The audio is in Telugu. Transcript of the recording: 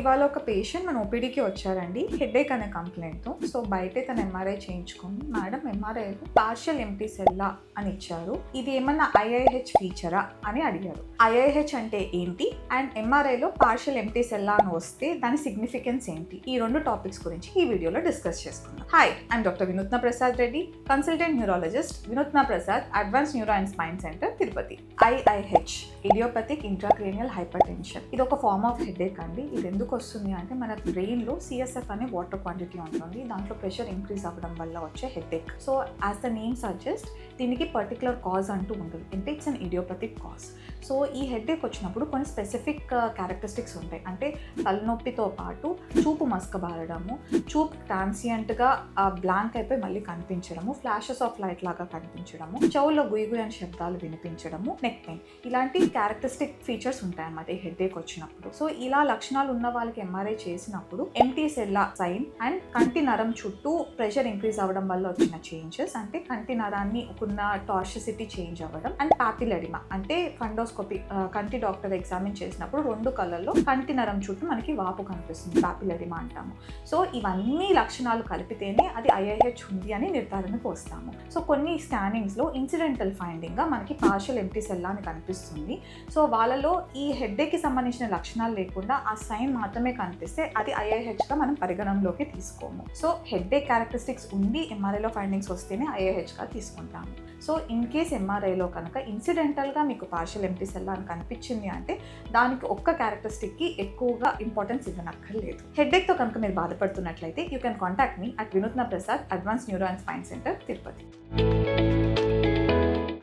ఇవాళ ఒక పేషెంట్ మన ఓపీడీకి వచ్చారండి హెడేక్ అనే కంప్లైంట్తో. సో బయటే తను ఎంఆర్ఐ చేయించుకొని, మేడం ఎంఆర్ఐలో పార్షియల్ ఎంటీ సెల్లా అని ఇచ్చారు, ఇది ఏమన్నా ఐఐహెచ్ ఫీచరా అని అడిగారు. ఐఐహెచ్ అంటే ఏంటి అండ్ ఎంఆర్ఐలో పార్షియల్ ఎంటీ సెల్లా అని వస్తే దాని సిగ్నిఫికెన్స్ ఏంటి, ఈ రెండు టాపిక్స్ గురించి ఈ వీడియోలో డిస్కస్ చేసుకుందాం. హాయ్, ఐఎమ్ డాక్టర్ వినూత్న Prasad Reddy, consultant neurologist, Vinutna Prasad advance neuro and spine centre, Tirupati. IIH idiopathic intracranial hypertension, ఇది ఒక ఫార్మ్ ఆఫ్ హెడేక్ అండి. ఇది ఎందుకు వస్తుంది అంటే మన బ్రెయిన్లో సిఎస్ఎఫ్ అనే వాటర్ క్వాంటిటీ ఉంటుంది, దాంట్లో ప్రెషర్ ఇంక్రీజ్ అవ్వడం వల్ల వచ్చే headache. So as the name suggest, దీనికి పర్టికులర్ కాజ్ అంటూ ఉండదు, అంటే it's an idiopathic cause. So ఈ హెడేక్ వచ్చినప్పుడు కొన్ని స్పెసిఫిక్ క్యారెక్టరిస్టిక్స్ ఉంటాయి. అంటే తలనొప్పితో పాటు చూపు మసకబారడము, చూపు ట్రాన్సియంట్గా బ్లాంక్ అయిపోయి మళ్ళీ కనిపించడము, ఫ్లాషెస్ ఆఫ్ లైట్ లాగా కనిపించడము, చెవుల్లో గుయ్యి అని శబ్దాలు వినిపించడము, నెక్ పెయిన్, ఇలాంటి క్యారెక్టరిస్టిక్ ఫీచర్స్ ఉంటాయి అన్నమాట ఈ హెడేక్ వచ్చినప్పుడు. సో ఇలా లక్షణాలు ఉన్న వాళ్ళకి ఎంఆర్ఐ చేసినప్పుడు ఎంటీ సెల్లా సైన్ అండ్ కంటి నరం చుట్టూ ప్రెషర్ ఇంక్రీజ్ అవ్వడం వల్ల వచ్చిన చేంజెస్, అంటే కంటి నరాన్ని ఉన్న టార్షిసిటీ చేంజ్ అవ్వడం, అండ్ పాపిలెడిమా అంటే ఫండోస్కోపీ, కంటి డాక్టర్ ఎగ్జామిన్ చేసినప్పుడు రెండు కళ్ళల్లో కంటి నరం చుట్టూ మనకి వాపు కనిపిస్తుంది, పాపిలెడిమా అంటాము. సో ఇవన్నీ లక్షణాలు కలిపితేనే అది ఐఐహెచ్ ఉంది అని నిర్ధారణకు వస్తాము. సో కొన్ని స్కానింగ్స్లో ఇన్సిడెంటల్ ఫైండింగ్గా మనకి పార్షియల్ ఎంటీ సెల్లా అని కనిపిస్తుంది. సో వాళ్ళలో ఈ హెడేక్కి సంబంధించిన లక్షణాలు లేకుండా ఆ సైన్ మాత్రమే కనిపిస్తే అది ఐఐహెచ్గా మనం పరిగణనలోకి తీసుకోము. సో హెడేక్ క్యారెక్టరిస్టిక్స్ ఉండి ఎంఆర్ఐలో ఫైండింగ్స్ వస్తేనే ఐఐహెచ్గా తీసుకుంటాము. సో ఇన్ కేస్ ఎంఆర్ఐలో కనుక ఇన్సిడెంటల్గా మీకు పార్షియల్ ఎంటీ సెల్లా అని కనిపించింది అంటే దానికి ఒక్క క్యారెక్టరిస్టిక్కి ఎక్కువగా ఇంపార్టెన్స్ ఇవ్వనక్కర్లేదు. హెడేక్తో కనుక మీరు బాధపడుతున్నట్లయితే you can contact me at Vinutna Prasad advance neuro and spine centre, Tirupati.